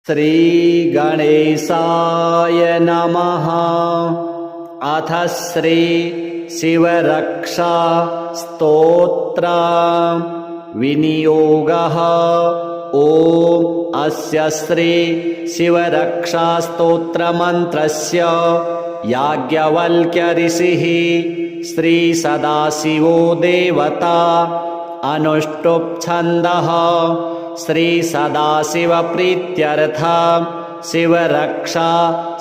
श्रीगणेशाय नमः। अथ श्री शिवरक्षा स्तोत्र विनियोगः। ॐ अस्य श्री शिवरक्षा स्तोत्र मंत्रस्य याज्ञवल्क्य ऋषिः श्री सदाशिवो देवता अनुष्टुप् छन्दः। श्री सदाशिव प्रीत्यर्थ शिवरक्षा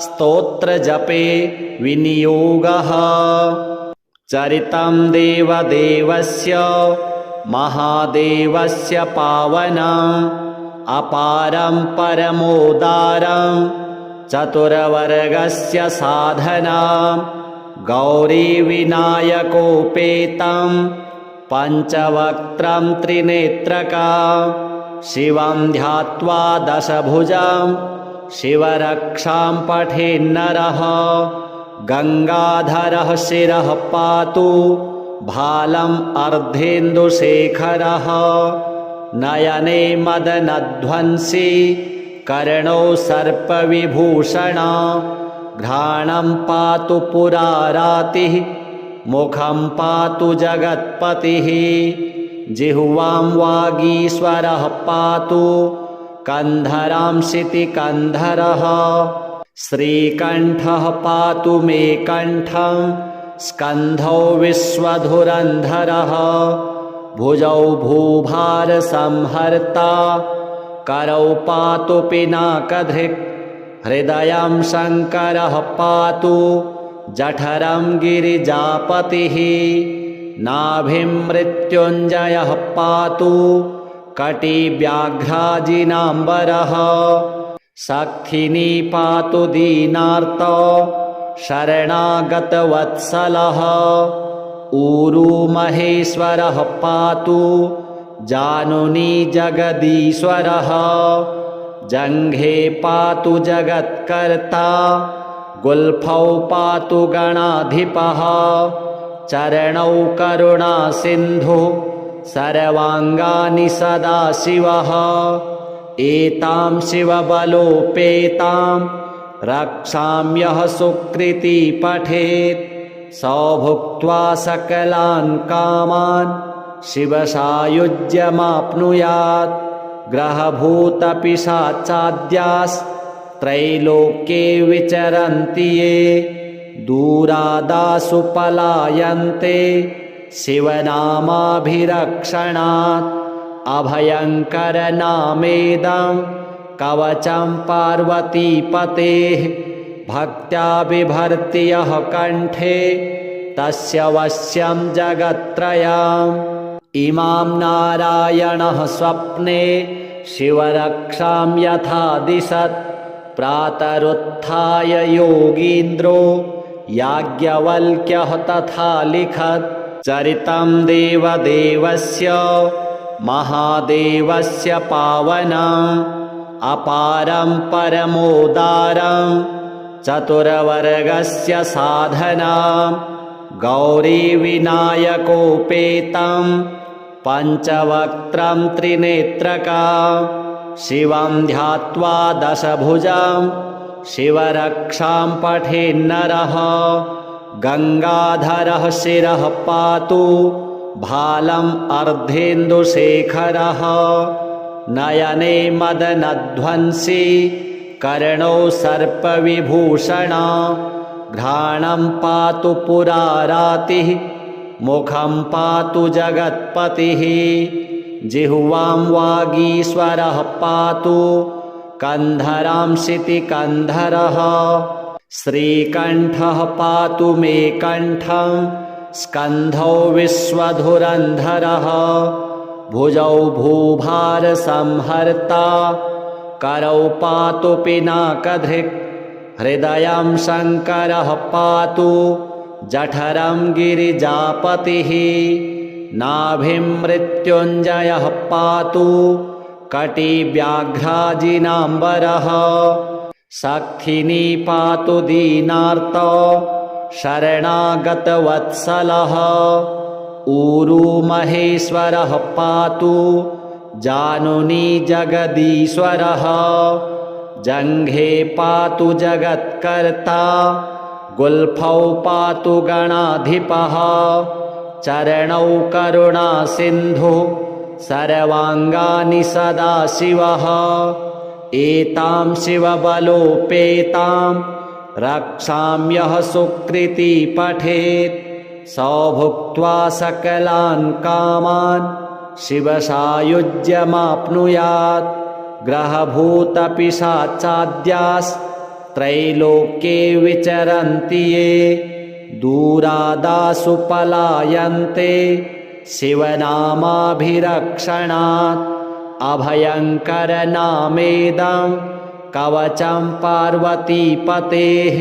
स्तोत्र जपे विनियोगः। चरितं देवदेवस्य महादेवस्य पावनम् अपारं परमोदारं चतुर्वर्गस्य साधनं गौरीविनायकोपेतं पञ्चवक्त्रं त्रिनेत्रकं शिवं ध्यात्वा दशभुजं शिवरक्षां पठेन्नरः। गंगाधरः शिरः पातु भालम् अर्धेन्दुशेखरः। नयने मदनध्वंसी कर्णौ सर्पविभूषणा। घ्राणं पातु पुरारातिः मुखं पातु जगत्पतिः। जिह्वां वागीश्वरः पातु कन्धरां शितिकन्धरः। श्रीकण्ठः पातु मे कण्ठं स्कन्धौ विश्वधुरन्धरः। भुजौ भूभारसंहर्ता करौ पातु पिनाकधृक्। हृदयं शङ्करः पातु जठरं गिरिजापतिः। नाभिं मृत्युञ्जयः पातु कटिव्याघ्राजिनाम्बरः। सख्थिनी पातु दीनार्त शरणागतवत्सलः। ऊरू महेश्वरः पातु जानुनी जगदीश्वरः। जङ्घे पातु जगत्कर्ता गुल्फौ पातु गणाधिपः। चरणौ करुणासिन्धुः सर्वाङ्गानि सदाशिवः। एतां शिवबलोपेतां रक्षां यः सुकृती पठेत् स भुक्त्वा सकलान् कामान् शिवसायुज्यमाप्नुयात्। ग्रहभूतपिशाचाद्यास्त्रैलोक्ये विचरन्ति ये दूरादासु पलायन्ते शिवनामाभिरक्षणात्। अभयङ्करनामेदं कवचं पार्वतीपतेः। भक्त्या बिभर्ति यः कण्ठे तस्य वश्यं जगत्त्रयम्। इमां नारायणः स्वप्ने शिवरक्षां यथा दिशत्। प्रातरुत्थाय योगीन्द्रो याज्ञवल्क्यः तथा लिखत्। चरितं देवदेवस्य महादेवस्य पावनम् अपारं परमोदारं चतुर्वर्गस्य साधनं गौरीविनायकोपेतं पञ्चवक्त्रं त्रिनेत्रकं शिवं ध्यात्वा दशभुजं शिवरक्षां पठेन्नरः। गंगाधरः शिरः पातु भालम् अर्धेन्दुशेखरः। नयने मदनध्वंसी कर्णौ सर्पविभूषणा। घ्राणं पातु पुरारातिः मुखं पातु जगत्पतिः। जिह्वां वागीश्वरः पातु कन्धरां शितिकन्धरः। श्रीकण्ठः पातु मे कण्ठं स्कन्धौ विश्वधुरन्धरः। भुजौ भूभारसंहर्ता करौ पातु पिनाकधृक्। हृदयं शङ्करः पातु जठरं गिरिजापतिः। नाभिं मृत्युञ्जयः पातु कटिव्याघ्राजिनाम्बरः। सख्थिनी पातु दीनार्त शरणागतवत्सलः। ऊरू महेश्वरः पातु जानुनी जगदीश्वरः। जङ्घे पातु जगत्कर्ता गुल्फौ पातु गणाधिपः चरणौ करुणासिन्धुः सर्वाङ्गानि सदाशिवः एतां शिवबलोपेतां रक्षाम्यः सुकृती पठेत् सौ भुक्त्वा सकलान् कामान् शिवसायुज्यमाप्नुयात् ग्रहभूतपिशाचाद्यास्त्रैलोक्ये विचरन्ति ये दूरादासु पलायन्ते शिवनामाभिरक्षणात् अभयङ्करनामेदं कवचं पार्वतीपतेः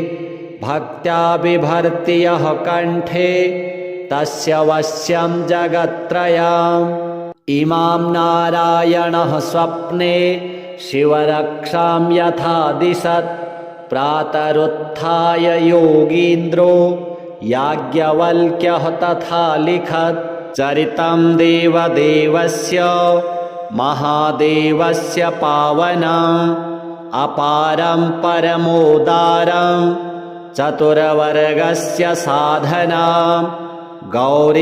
भक्त्या बिभर्ति यः कण्ठे तस्य वश्यं जगत्त्रयम् इमां नारायणः स्वप्ने शिवरक्षां यथा दिशत् प्रातरुत्थाय योगीन्द्रो याज्ञवल्क्यः तथा लिखत् चरितं देवदेवस्य महादेवस्य पावनम् अपारं परमोदारं चतुर्वर्गस्य साधनां गौरीविनायकोपेतं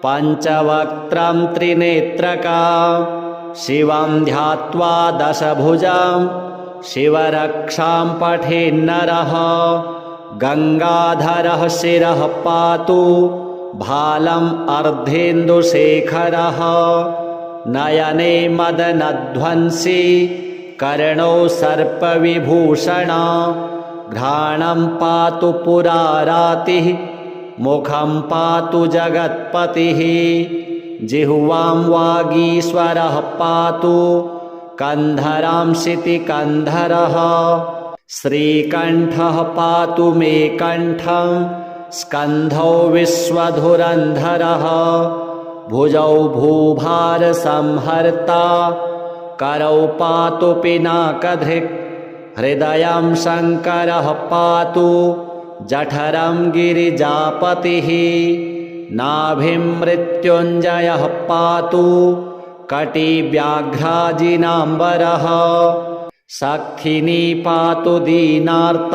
पञ्चवक्त्रं त्रिनेत्रकां शिवं ध्यात्वा दशभुजं शिवरक्षां पठेन्नरः गङ्गाधरः शिरः पातु भालम् अर्धेन्दुशेखरः नयने मदनध्वंसी कर्णौ सर्पविभूषणा घ्राणं पातु पुरारातिः मुखं पातु जगत्पतिः जिह्वां वागीश्वरः पातु कन्धरां शितिकन्धरः श्रीकण्ठः पातु मे कण्ठं स्कन्धौ विश्वधुरन्धरः भुजौ भूभारसंहर्ता करौ पातु पिनाकधृक् हृदयं शङ्करः पातु जठरं गिरिजापतिः नाभिं मृत्युञ्जयः पातु कटिव्याघ्राजिनाम्बरः सक्थिनी पातु दीनार्त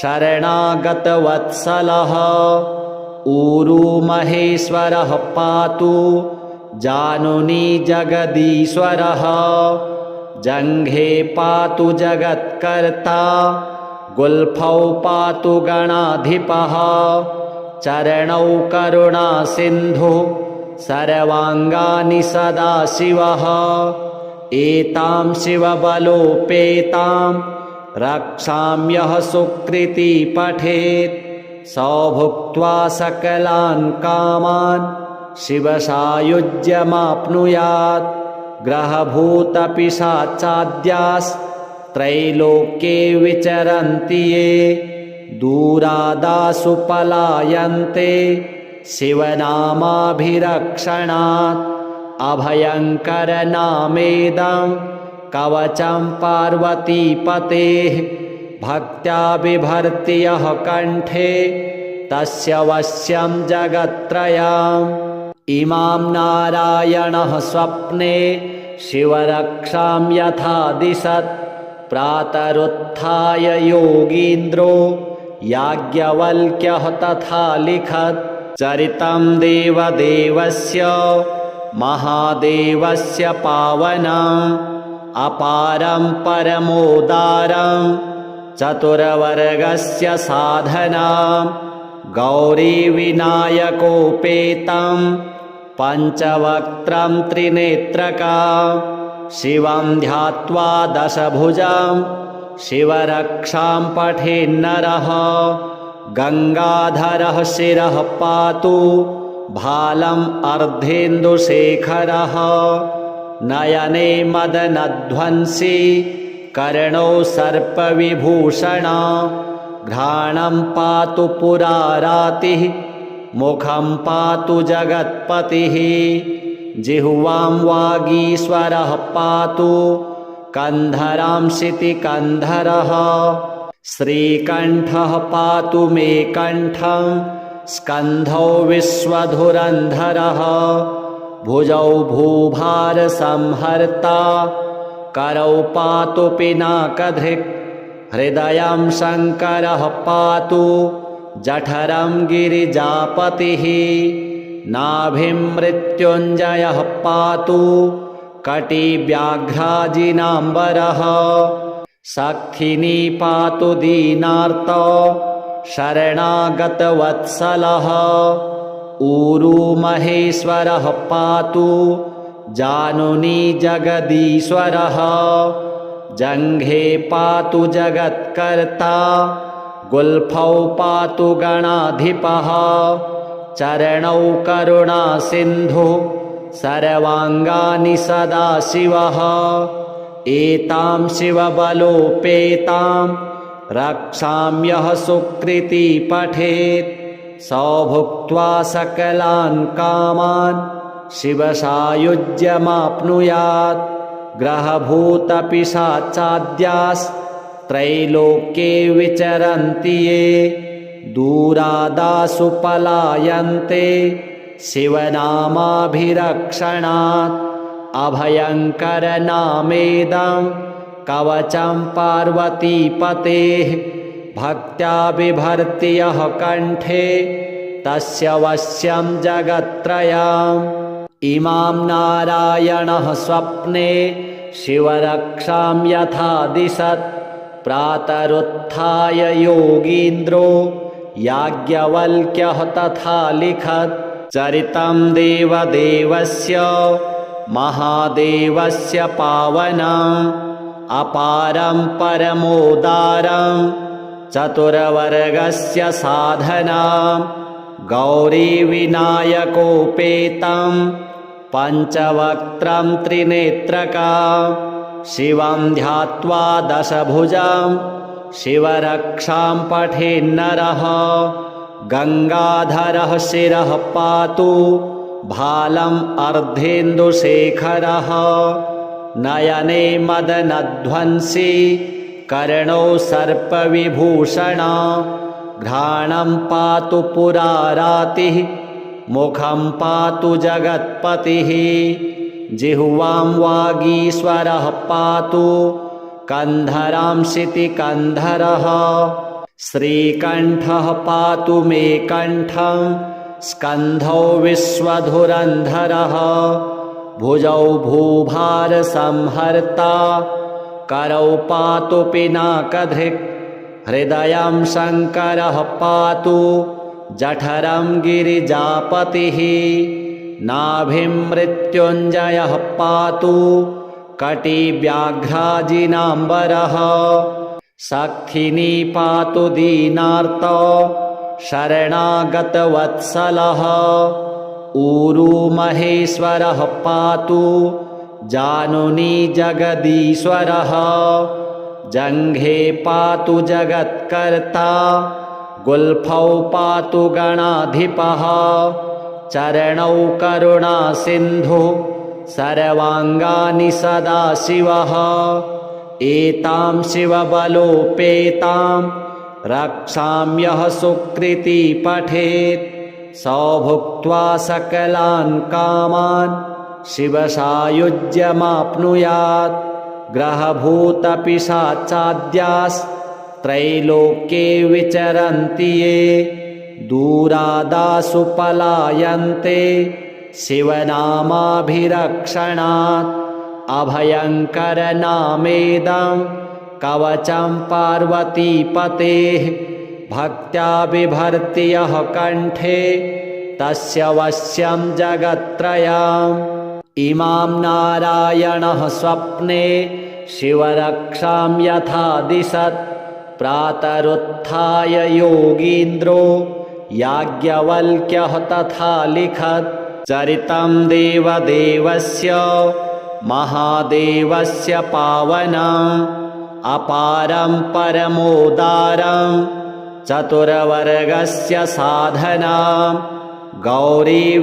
शरणागतवत्सलः ऊरुमहेश्वरः पातु जानुनी जगदीश्वरः जङ्घे पातु जगत्कर्ता गुल्फौ पातु गणाधिपः चरणौ करुणासिन्धुः सर्वाङ्गानि सदाशिवः एतां शिवबलोपेतां रक्षाम्यः सुकृती पठेत् सौ भुक्त्वा सकलान् कामान् शिवसायुज्यमाप्नुयात् ग्रहभूतपिशाचाद्यास्त्रैलोक्ये विचरन्ति ये दूरादासु पलायन्ते शिवनामाभिरक्षणात् अभयङ्करनामेदं कवचं पार्वतीपतेः भक्त्या बिभर्ति यः कण्ठे तस्य वश्यं जगत्त्रयम् इमां नारायणः स्वप्ने शिवरक्षां यथा दिशत् प्रातरुत्थाय योगीन्द्रो याज्ञवल्क्यः तथा लिखत् चरितं देवदेवस्य महादेवस्य पावनम् अपारं परमोदारं चतुर्वर्गस्य साधनां गौरीविनायकोपेतं पञ्चवक्त्रं त्रिनेत्रकां शिवं ध्यात्वा दशभुजं शिवरक्षां पठेन्नरः गङ्गाधरः शिरः पातु भालम् अर्धेन्दुशेखरः नयने मदनध्वंसी कर्णौ सर्पविभूषणा घ्राणं पातु पुरारातिः मुखं पातु जगत्पतिः जिह्वां वागीश्वरः पातु कन्धरां शितिकन्धरः श्रीकण्ठः पातु मे कण्ठं स्कन्धौ विश्वधुरन्धरः भुजौ भूभारसंहर्ता करौ पातु पिनाकधृक् हृदयं शङ्करः पातु जठरं गिरिजापतिः नाभिं मृत्युञ्जयः पातु कटिव्याघ्राजिनाम्बरः सक्थिनी पातु दीनार्तो शरणागतवत्सलः ऊरू महेश्वरः पातु जानुनी जगदीश्वरः जङ्घे पातु जगत्कर्ता गुल्फौ पातु गणाधिपः चरणौ करुणासिन्धु सर्वाङ्गानि सदाशिवः एतां शिवबलोपेतां रक्षाम्यः सुकृती पठेत् सौ भुक्त्वा सकलान् कामान् शिवसायुज्यमाप्नुयात् ग्रहभूतपिशाचाद्यास्त्रैलोक्ये विचरन्ति ये दूरादासु पलायन्ते शिवनामाभिरक्षणात् अभयङ्करनामेदं कवचं पार्वतीपतेः भक्त्या बिभर्ति यः कण्ठे तस्य वश्यं जगत्त्रयम् इमां नारायणः स्वप्ने शिवरक्षां यथा दिशत् प्रातरुत्थाय योगीन्द्रो याज्ञवल्क्यः तथा लिखत् चरितं देवदेवस्य महादेवस्य पावनम् अपारं परमोदारं चतुरवर्गस्य साधनां गौरीविनायकोपेतं पञ्चवक्त्रं त्रिनेत्रकां शिवं ध्यात्वा दशभुजं शिवरक्षां पठेन्नरः गङ्गाधरः शिरः पातु भालम् अर्धेन्दुशेखरः नयने मदनध्वंसी कर्णौ सर्पविभूषणा घ्राणं पातु पुरारातिः मुखं पातु जगत्पतिः जिह्वां वागीश्वरः पातु कन्धरां शितिकन्धरः श्रीकण्ठः पातु मे कण्ठं स्कन्धौ विश्वधुरन्धरः भुजौ भूभारसंहर्ता करौ पातु पिनाकधृक् हृदयं शङ्करः पातु जठरं गिरिजापतिः नाभिं मृत्युञ्जयः पातु कटिव्याघ्राजिनाम्बरः सक्थिनी पातु दीनार्तो शरणागतवत्सलः ऊरू महेश्वरः पातु जानुनी जगदीश्वरः जङ्घे पातु जगत्कर्ता गुल्फौ पातु गणाधिपः चरणौ करुणासिन्धु सर्वाङ्गानि सदाशिवः एतां शिवबलोपेतां रक्षाम्यः सुकृती पठेत् सौ भुक्त्वा सकलान् कामान् शिवसायुज्यमाप्नुयात् ग्रहभूतपिशाचाद्यास्त्रैलोक्ये विचरन्ति ये दूरादासु पलायन्ते शिवनामाभिरक्षणात् अभयङ्करनामेदं कवचं पार्वतीपतेः भक्त्या बिभर्ति यः कण्ठे तस्य वश्यं जगत्त्रयम् इमां नारायणः स्वप्ने शिवरक्षां यथा दिशत् प्रातरुत्थाय योगीन्द्रो याज्ञवल्क्यः तथा लिखत् चरितं देवदेवस्य महादेवस्य पावनम् अपारं परमोदारं चतुरवर्गस्य साधनां गौरीविनायकोपेतं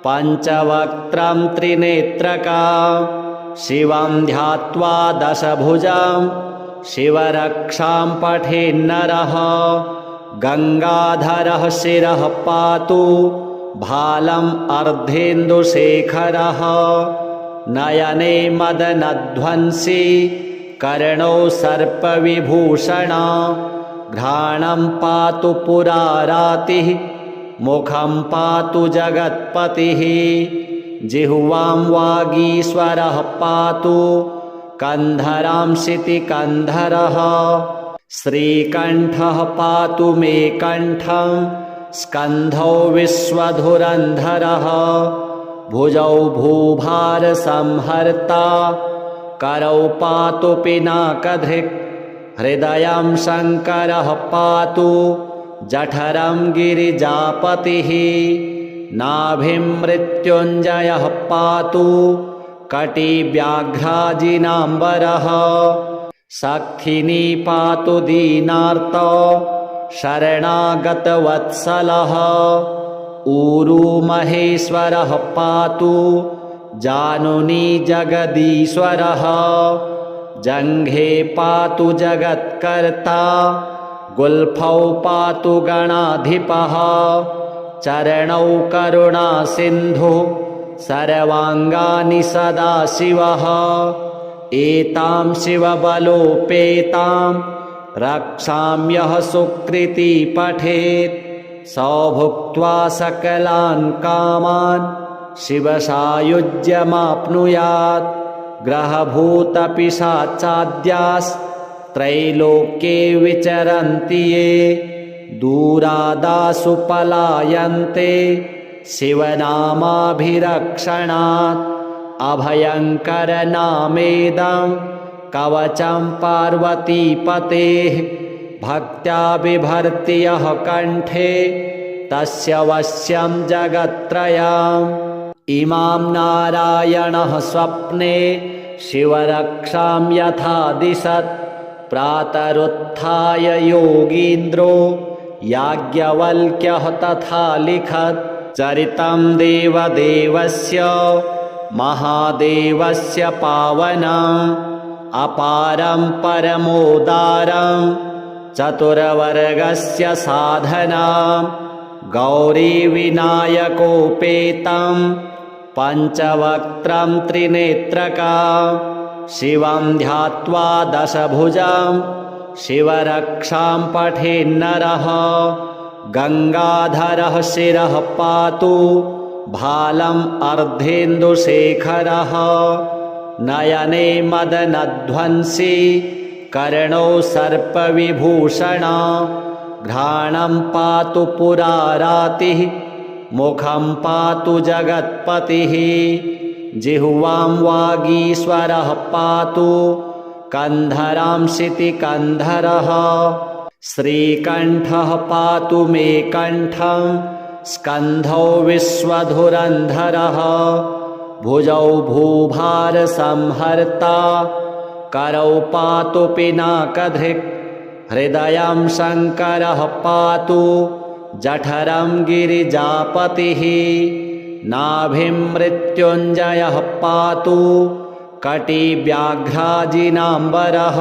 पञ्चवक्त्रं त्रिनेत्रकां शिवं ध्यात्वा दशभुजं शिवरक्षां पठेन्नरः गङ्गाधरः शिरः पातु भालम् अर्धेन्दुशेखरः नयने मदनध्वंसी कर्णौ सर्पविभूषणा घ्राणं पातु पुरारातिः मुखं पातु जगत्पतिः जिह्वां वागीश्वरः पातु कन्धरां शितिकन्धरः श्रीकण्ठः पातु मे कण्ठं स्कन्धौ विश्वधुरन्धरः भुजौ भूभारसंहर्ता करौ पातु पिनाकधृक् हृदयं शङ्करः पातु जठरं गिरिजापतिः नाभिं मृत्युञ्जयः पातु कटिव्याघ्राजिनाम्बरः सखिनी पातु दीनार्तो शरणागतवत्सलः ऊरू महेश्वरः पातु जानुनी जगदीश्वरः जङ्घे पातु जगत्कर्ता गुल्फौ पातु गणाधिपः चरणौ करुणासिन्धु सर्वाङ्गानि सदाशिवः एतां शिवबलोपेतां रक्षाम्यः सुकृती पठेत् सौ भुक्त्वा सकलान् कामान् शिवसायुज्यमाप्नुयात् ग्रहभूतपिशाचाद्यास्त्रैलोक्ये विचरन्ति ये दूरादासु पलायन्ते शिवनामाभिरक्षणात् अभयङ्करनामेदं कवचं पार्वतीपतेः भक्त्या बिभर्ति यः कण्ठे तस्य वश्यं जगत्त्रयम् इमां नारायणः स्वप्ने शिवरक्षां यथा दिशत् प्रातरुत्थाय योगीन्द्रो याज्ञवल्क्यः तथा लिखत् चरितं देवदेवस्य महादेवस्य पावनम् अपारं परमोदारं चतुरवर्गस्य साधनां गौरीविनायकोपेतं पञ्चवक्त्रं त्रिनेत्रकां शिवं ध्यात्वा दशभुजां शिवरक्षां पठेन्नरः गङ्गाधरः शिरः पातु भालम् अर्धेन्दुशेखरः नयने मदनध्वंसी कर्णौ सर्पविभूषणा घ्राणं पातु पुरारातिः मुखं पातु जगत्पतिः जिह्वां वागीश्वरः पातु कन्धरां शितिकन्धरः श्रीकण्ठः पातु मे कण्ठं स्कन्धौ विश्वधुरन्धरः भुजौ भूभारसंहर्ता करौ पातु पिनाकधृक् हृदयं शङ्करः पातु जठरं गिरिजापतिः नाभिं मृत्युञ्जयः पातु कटिव्याघ्राजिनाम्बरः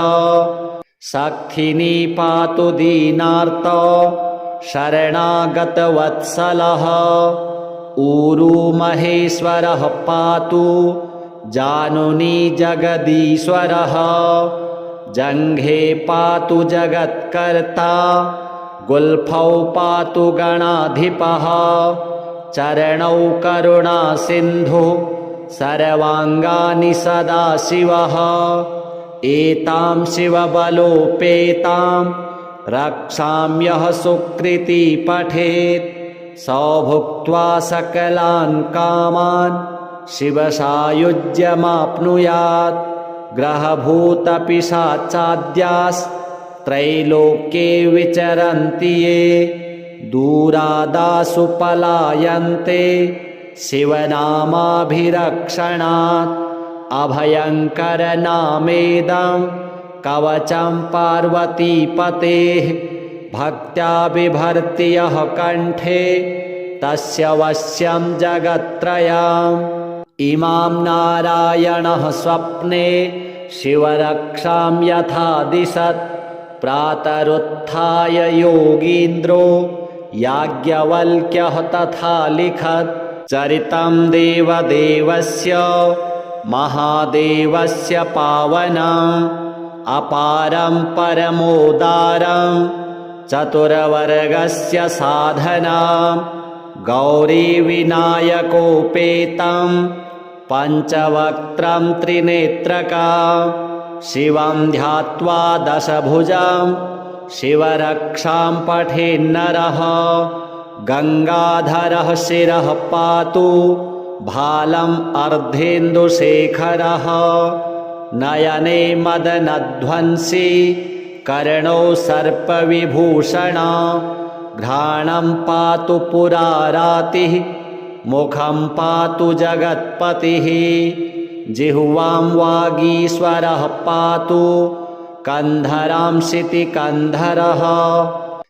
सखिनी पातु दीनार्तो शरणागतवत्सलः ऊरू महेश्वरः पातु जानुनी जगदीश्वरः जङ्घे पातु जगत्कर्ता गुल्फौ पातु गणाधिपः चरणौ करुणासिन्धु सर्वाङ्गानि सदाशिवः एतां शिवबलोपेतां रक्षाम्यः सुकृती पठेत् सौ भुक्त्वा सकलान् कामान् शिवसायुज्यमाप्नुयात् ग्रहभूतपिशाचाद्यास्त्रैलोक्ये विचरन्ति ये दूरादासु पलायन्ते शिवनामाभिरक्षणात् अभयङ्करनामेदं कवचं पार्वतीपतेः भक्त्या बिभर्ति यः कण्ठे तस्य वश्यं जगत्त्रयम् इमां नारायणः स्वप्ने शिवरक्षां यथा दिशत् प्रातरुत्थाय योगीन्द्रो याज्ञवल्क्यः तथा लिखत्। चरितं देवदेवस्य महादेवस्य पावनम् अपारं परमोदारं चतुर्वर्गस्य साधनां गौरीविनायकोपेतं पञ्चवक्त्रं त्रिनेत्रकां शिवं ध्यात्वा दशभुजां शिवरक्षां पठेन्नरः। गङ्गाधरः शिरः पातु भालम् अर्धेन्दुशेखरः। नयने मदनध्वंसी कर्णौ सर्पविभूषण घ्राणं पातु पुरारातिः मुखं पातु जगत्पतिः। जिह्वां वागीश्वरः पातु कन्धरां शितिकन्धरः।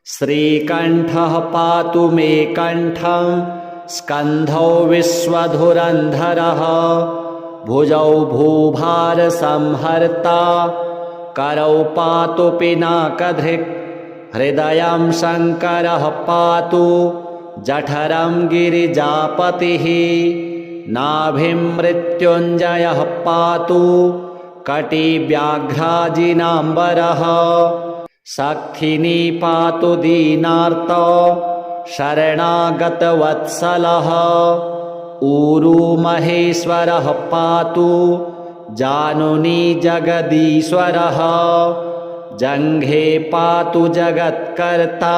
श्रीकण्ठः पातु मे कण्ठं स्कन्धौ विश्वधुरन्धरः। भुजौ भूभारसंहर्ता करौ पातु पिनाकधृक्। हृदयं शङ्करः पातु जठरं गिरिजापतिः। नाभिं मृत्युञ्जयः पातु कटिव्याघ्राजिनाम्बरः। सक्थिनी पातु दीनार्तो शरणागतवत्सलः। ऊरू महेश्वरः पातु जानुनी जगदीश्वरः। जङ्घे पातु जगत्कर्ता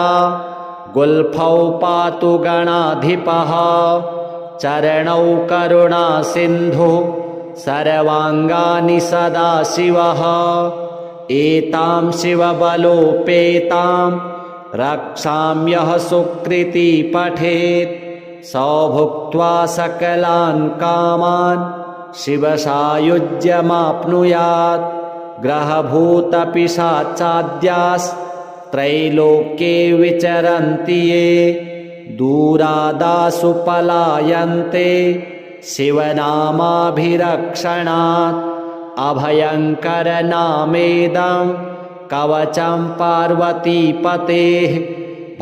गुल्फौ पातु गणाधिपः। चरणौ करुणासिन्धुः सर्वाङ्गानि सदाशिवः। एतां शिवबलोपेतां रक्षाम्यः सुकृती पठेत्। सौ भुक्त्वा सकलान् कामान् शिवसायुज्यमाप्नुयात्। ग्रहभूतपिशाचाद्यास्त्रैलोक्ये विचरन्ति ये दूरादासु पलायन्ते शिवनामाभिरक्षणात्। अभयङ्करनामेदं कवचं पार्वतीपतेः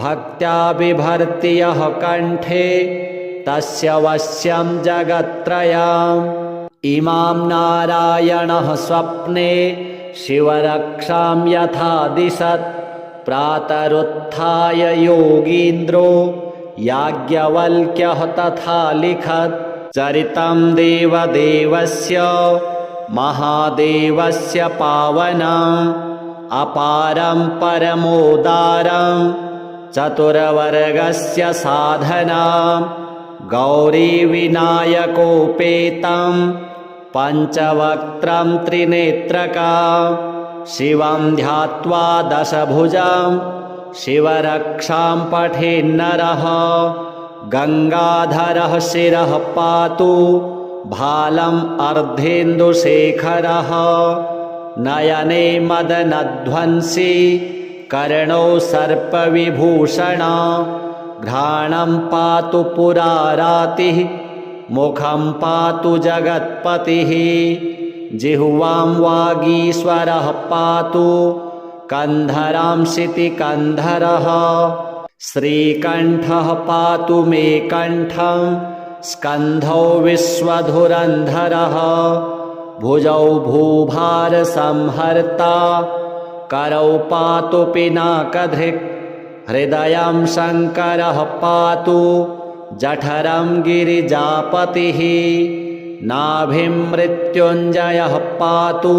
भक्त्या बिभर्ति यः कण्ठे तस्य वश्यं जगत्त्रयम्। इमां नारायणः स्वप्ने शिवरक्षां यथा दिशत्। प्रातरुत्थाय योगीन्द्रो याज्ञवल्क्यः तथा लिखत्। चरितं देवदेवस्य महादेवस्य पावनम् अपारं परमोदारं चतुर्वर्गस्य साधनां गौरीविनायकोपेतं पञ्चवक्त्रं त्रिनेत्रकां शिवं ध्यात्वा दशभुजां शिवरक्षां पठेन्नरः। गङ्गाधरः शिरः पातु भालम् अर्धेन्दुशेखरः। नयने मदनध्वंसी कर्णौ सर्पविभूषण घ्राणं पातु पुरारातिः मुखं पातु जगत्पतिः। जिह्वां वागीश्वरः पातु कन्धरां शितिकन्धरः। श्रीकण्ठः पातु मे कण्ठं स्कन्धौ विश्वधुरन्धरः। भुजौ भूभारसंहर्ता करौ पातु पिनाकधृक्। हृदयं शङ्करः पातु जठरं गिरिजापतिः। नाभिं मृत्युञ्जयः पातु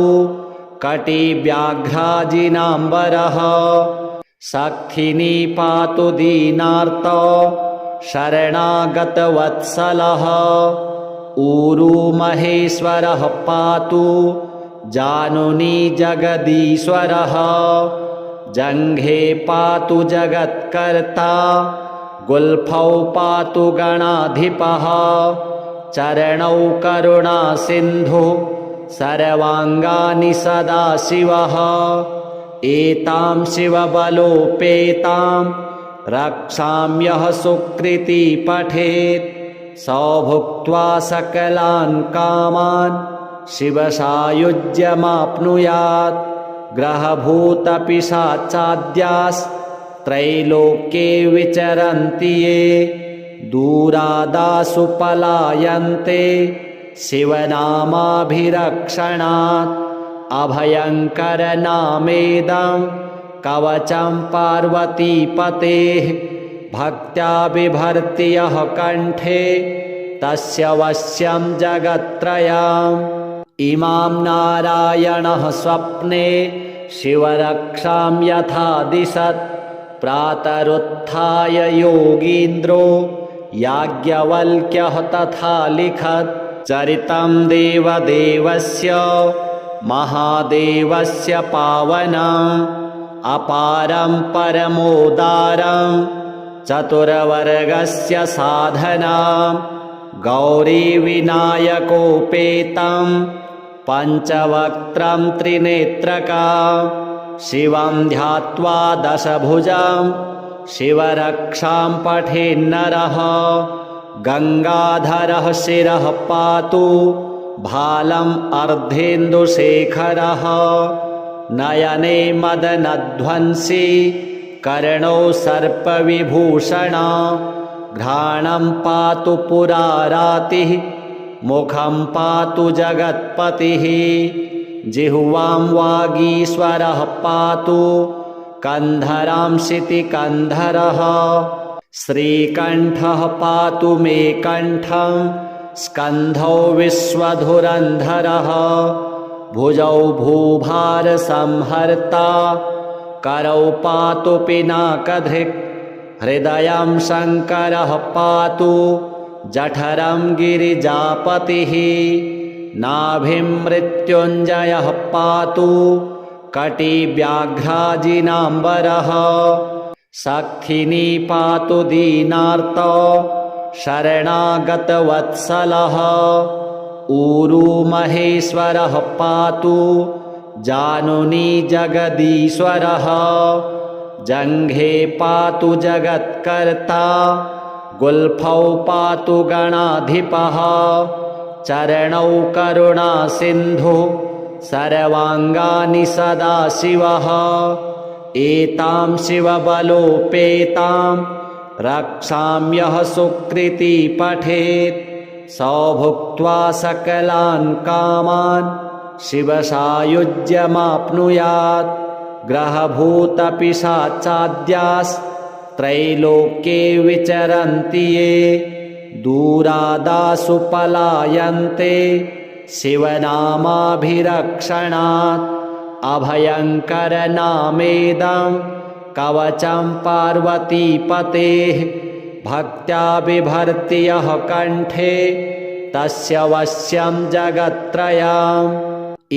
कटिव्याघ्राजिनाम्बरः। सक्थिनी पातु दीनार्तो शरणागतवत्सलः। ऊरू महेश्वरः पातु जानुनी जगदीश्वरः। जङ्घे पातु जगत्कर्ता गुल्फौ पातु गणाधिपः। चरणौ करुणासिन्धुः सर्वाङ्गानि सदाशिवः। एतां शिवबलोपेतां रक्षाम्यः सुकृती पठेत्। सौ भुक्त्वा सकलान् कामान् शिवसायुज्यमाप्नुयात्। ग्रहभूतपिशाचाद्यास्त्रैलोक्ये त्रैलोक्ये विचरन्ति ये दूरादासु पलायन्ते शिवनामाभिरक्षणात् अभयङ्करनामेदं कवचं पार्वतीपतेः भक्त्या बिभर्ति यः कण्ठे तस्य वश्यं जगत्त्रयम् इमां नारायणः स्वप्ने शिवरक्षां यथा दिशत् प्रातरुत्थाय योगीन्द्रो याज्ञवल्क्यः तथा लिखत् चरितं देवदेवस्य महादेवस्य पावनम् अपारं परमोदारं चतुर्वर्गस्य साधनां गौरीविनायकोपेतं पञ्चवक्त्रं त्रिनेत्रकां शिवं ध्यात्वा दशभुजं शिवरक्षां पठेन्नरः गङ्गाधरः शिरः पातु भालम् अर्धेन्दुशेखरः नयने मदनध्वंसी कर्णौ सर्पविभूषणा घ्राणं पातु पुरारातिः मुखं पातु जगत्पतिः जिह्वां वागीश्वरः पातु कन्धरां शितिकन्धरः श्रीकण्ठः पातु मे कण्ठं स्कन्धौ विश्वधुरन्धरः भुजौ भूभारसंहर्ता करौ पातु पिनाकधृक् हृदयं शङ्करः पातु जठरं गिरिजापतिः नाभिं मृत्युञ्जयः पातु कटिव्याघ्राजिनाम्बरः सक्थिनी पातु दीनार्तो शरणागतवत्सलः ऊरुमहेश्वरः पातु जानुनी जगदीश्वरः जङ्घे पातु जगत्कर्ता गुल्फौ पातु गणाधिपः चरणौ करुणासिन्धुः सर्वाङ्गानि सदाशिवः एतां शिवबलोपेतां रक्षां यः सुकृती पठेत् सौ भुक्त्वा सकलान् कामान् शिवसायुज्यमाप्नुयात् ग्रहभूतपिशाचाद्यास्त्रैलोक्ये विचरन्ति ये दूरादासु पलायन्ते शिवनामाभिरक्षणात् अभयङ्करनामेदं कवचं पार्वतीपतेः भक्त्या बिभर्ति यः कण्ठे तस्य वश्यं जगत्त्रयम्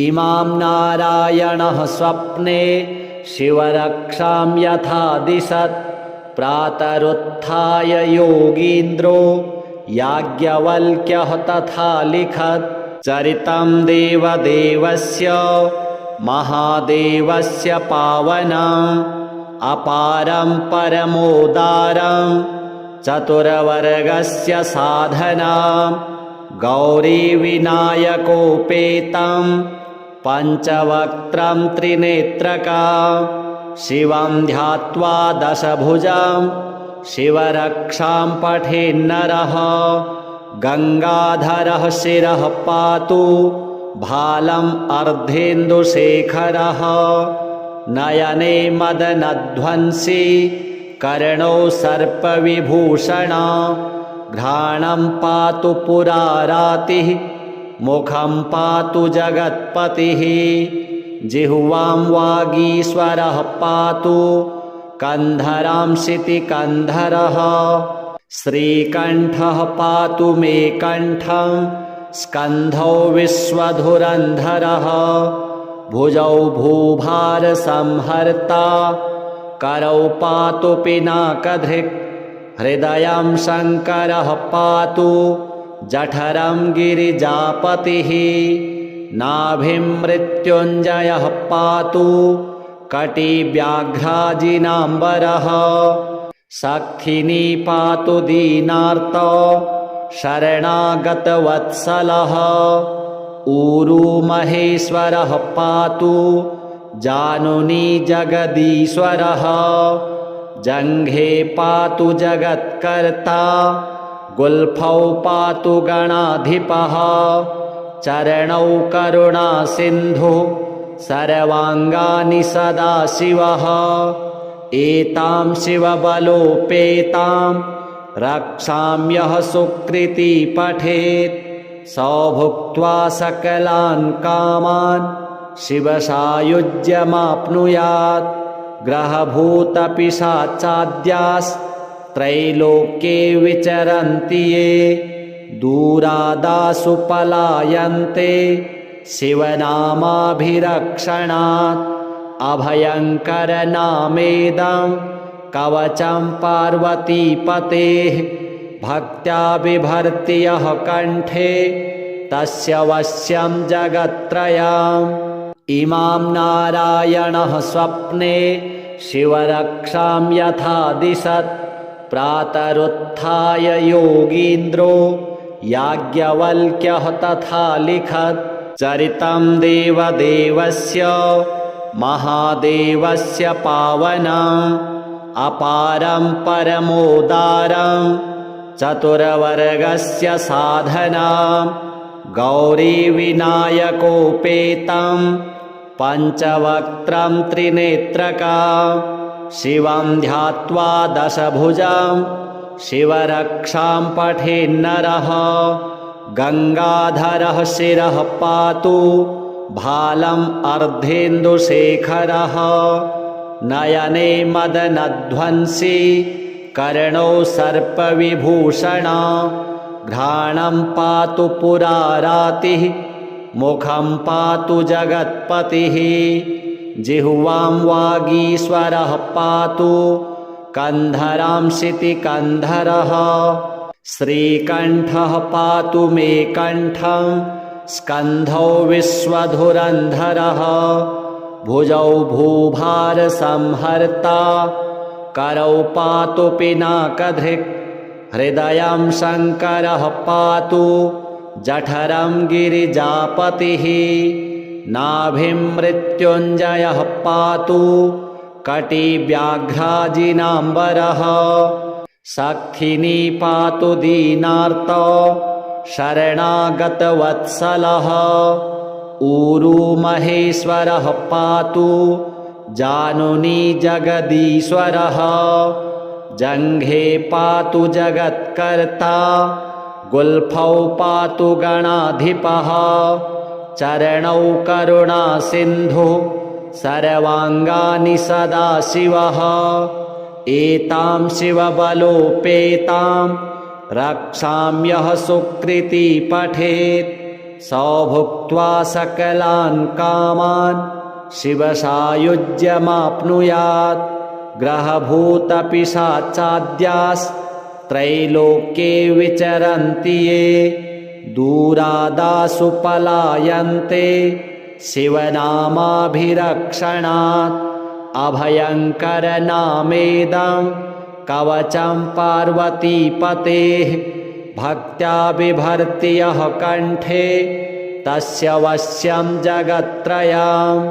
इमां नारायणः स्वप्ने शिवरक्षां यथा दिशत् प्रातरुत्थाय योगीन्द्रो याज्ञवल्क्यः तथा लिखत् चरितं देवदेवस्य महादेवस्य पावनम् अपारं परमोदारं चतुर्वर्गस्य साधनां गौरीविनायकोपेतं पञ्चवक्त्रं त्रिनेत्रकां शिवं ध्यात्वा दशभुजं शिवरक्षां पठेन्नरः गङ्गाधरः शिरः पातु भालम् अर्धेन्दुशेखरः नयने मदनध्वंसी कर्णौ सर्पविभूषणा घ्राणं पातु पुरारातिः मुखं पातु जगत्पतिः जिह्वां वागीश्वरः पातु कन्धरां शितिकन्धरः श्रीकण्ठः पातु मे कण्ठं स्कन्धौ विश्वधुरन्धरः भुजौ भूभारसंहर्ता करौ पातु पिनाकधृक् हृदयं शङ्करः पातु जठरं गिरिजापतिः नाभिं मृत्युञ्जयः पातु कटिव्याघ्राजिनाम्बरः सक्थिनी पातु दीनार्तो शरणागतवत्सलः ऊरुमहेश्वरः पातु जानुनी जगदीश्वरः जङ्घे पातु जगत्कर्ता गुल्फौ पातु गणाधिपः चरणौ करुणासिन्धुः सर्वाङ्गानि सदाशिवः एतां शिवबलोपेतां रक्षाम्यः सुकृती पठेत् स भुक्त्वा सकलान् कामान् शिवसायुज्यमाप्नुयात् ग्रहभूतपिशाचाद्यास्त्रैलोक्ये विचरन्ति ये दूरादासु पलायन्ते शिवनामाभिरक्षणात् अभयङ्करनामेदं कवचं पार्वतीपतेः भक्त्या बिभर्ति यः कण्ठे तस्य वश्यं जगत्त्रयम् इमां नारायणः स्वप्ने शिवरक्षां यथा दिशत् प्रातरुत्थाय योगीन्द्रो याज्ञवल्क्यः तथा लिखत् चरितं देवदेवस्य महादेवस्य पावनम् अपारं परमोदारं चतुरवर्गस्य साधनां गौरीविनायकोपेतं पञ्चवक्त्रं त्रिनेत्रकां शिवं ध्यात्वा दशभुजं शिवरक्षां पठेन्नरः गङ्गाधरः शिरः पातु भालम् अर्धेन्दुशेखरः नयने मदनध्वंसी कर्णौ सर्पविभूषणा घ्राणं पातु पुरारातिः मुखं पातु जगत्पतिः जिह्वां वागीश्वरः पातु कन्धरां शितिकन्धरः श्रीकण्ठः पातु मे कण्ठं स्कन्धौ विश्वधुरन्धरः भुजौ भूभारसंहर्ता करौ पातु पिनाकधृक् हृदयं शङ्करः पातु जठरं गिरिजापतिः नाभिं मृत्युञ्जयः पातु कटिव्याघ्राजिनाम्बरः सक्थिनी पातु दीनार्तो शरणागतवत्सलः ऊरू महेश्वरः पातु जानुनी जगदीश्वरः जङ्घे पातु जगत्कर्ता गुल्फौ पातु गणाधिपः चरणौ करुणासिन्धुः सर्वाङ्गानि सदाशिवः एतां शिवबलोपेतां रक्षाम्यः सुकृती पठेत् स भुक्त्वा सकलान् कामान् शिवसायुज्यमाप्नुयात् ग्रहभूतपिशाचाद्यास्त्रैलोक्ये विचरन्ति ये दूरादासु पलायन्ते शिवनामाभिरक्षणात् अभयङ्करनामेदं कवचं पार्वतीपतेः भक्त्या बिभर्ति यः कण्ठे तस्य वश्यं जगत्त्रयम्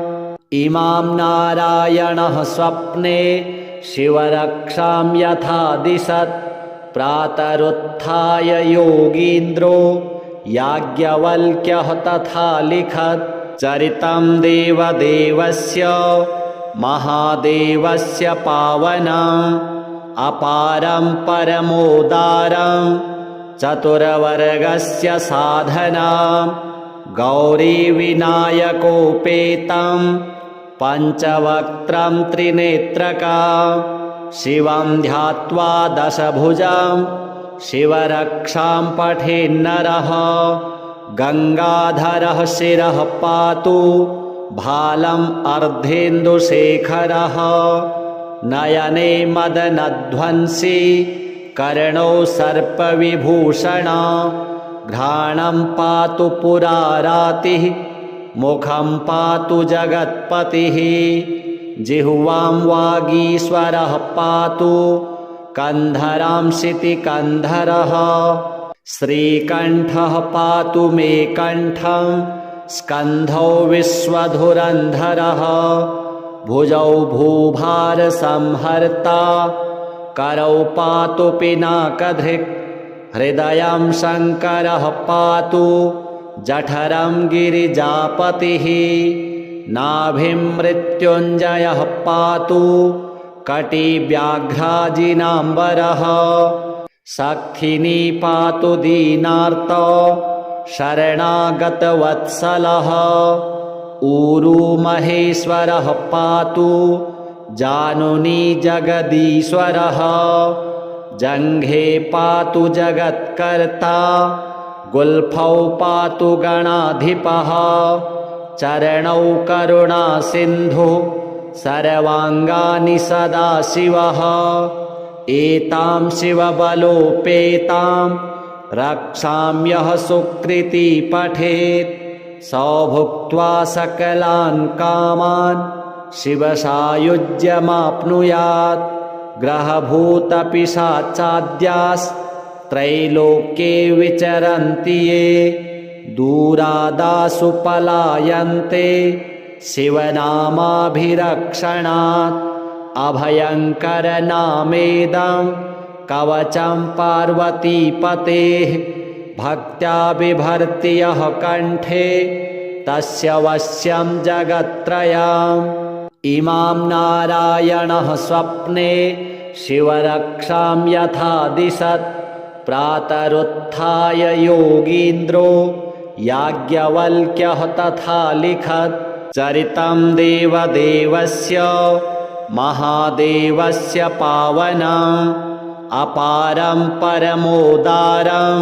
इमां नारायणः स्वप्ने शिवरक्षां यथा दिशत् प्रातरुत्थाय योगीन्द्रो याज्ञवल्क्यः तथा लिखत् चरितं देवदेवस्य महादेवस्य पावनम् अपारं परमोदारं चतुरवर्गस्य साधनां गौरीविनायकोपेतं पञ्चवक्त्रं त्रिनेत्रकां शिवं ध्यात्वा दशभुजं शिवरक्षां पठेन्नरः गङ्गाधरः शिरः पातु भालम् अर्धेन्दुशेखरः नयने मदनध्वंसी कर्णौ सर्पविभूषणा घ्राणं पातु पुरारातिः मुखं पातु जगत्पतिः जिह्वां वागीश्वरः पातु कन्धरां शितिकन्धरः श्रीकण्ठः पातु मे कण्ठं स्कन्धौ विश्वधुरन्धरः भुजौ भूभारसंहर्ता करौ पातु पिनाकधृक् हृदयं शङ्करः पातु जठरं गिरिजापतिः नाभिं मृत्युञ्जयः पातु कटिव्याघ्राजिनाम्बरः सख्थिनी पातु दीनार्त शरणागतवत्सलः ऊरू महेश्वरः पातु जानुनी जगदीश्वरः जङ्घे पातु जगत्कर्ता गुल्फौ पातु गणाधिपः चरणौ करुणासिन्धुः सर्वाङ्गानि सदाशिवः एतां शिवबलोपेतां रक्षाम्यः सुकृती पठेत् स भुक्त्वा सकलान् कामान् शिवसायुज्यमाप्नुयात् ग्रहभूतपिशाचाद्यास्त्रैलोक्ये विचरन्ति ये दूरादासु पलायन्ते शिवनामाभिरक्षणात् अभयङ्करनामेदं कवचं पार्वतीपतेः भक्त्या बिभर्ति यः कण्ठे तस्य वश्यं जगत्त्रयम् इमां नारायणः स्वप्ने शिवरक्षां यथा दिशत् प्रातरुत्थाय योगीन्द्रो याज्ञवल्क्यः तथा लिखत् चरितं देवदेवस्य महादेवस्य पावनम् अपारं परमोदारं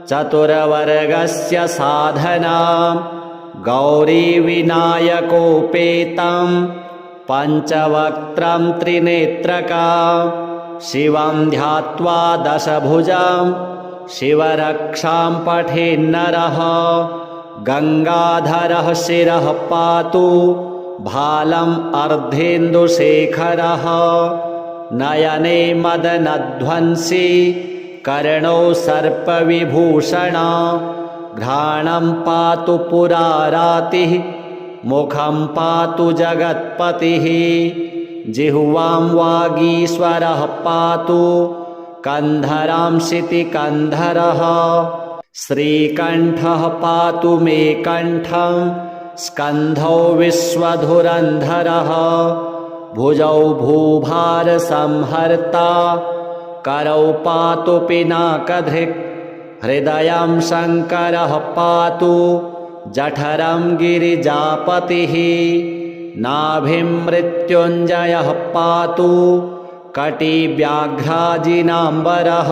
चतुर्वर्गस्य साधनां गौरीविनायकोपेतं पञ्चवक्त्रं त्रिनेत्रकां शिवं ध्यात्वा दशभुजां शिवरक्षां पठेन्नरः गङ्गाधरः शिरः पातु भालम् अर्धेन्दुशेखरः नयने मदनध्वंसी कर्णौ सर्पविभूषणा घ्राणं पातु पुरारातिः मुखं पातु जगत्पतिः जिह्वां वागीश्वरः पातु कन्धरां शितिकन्धरः श्रीकण्ठः पातु मे कण्ठं स्कन्धौ विश्वधुरन्धरः भुजौ भूभारसंहर्ता करौ पातु पिनाकधृक् हृदयं शङ्करः पातु जठरं गिरिजापतिः नाभिं मृत्युञ्जयः पातु कटिव्याघ्राजिनाम्बरः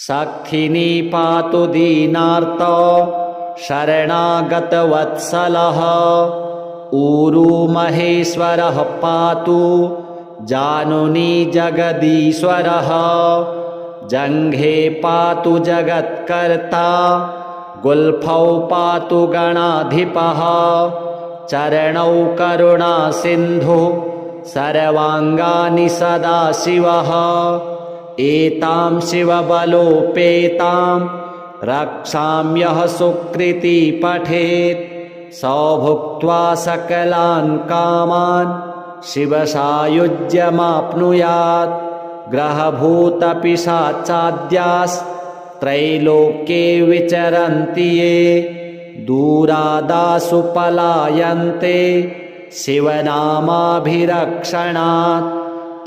सख्थिनी पातु दीनार्त शरणागतवत्सलः ऊरू महेश्वरः पातु जानुनी जगदीश्वरः जङ्घे पातु जगत्कर्ता गुल्फौ पातु गणाधिपः चरणौ करुणासिन्धुः सर्वाङ्गानि सदाशिवः एतां शिवबलोपेतां रक्षाम्यः सुकृती पठेत् स भुक्त्वा सकलान् कामान् शिवसायुज्यमाप्नुयात् ग्रहभूतपिशाचाद्यास्त्रैलोक्ये विचरन्ति ये दूरादासु पलायन्ते शिवनामाभिरक्षणात्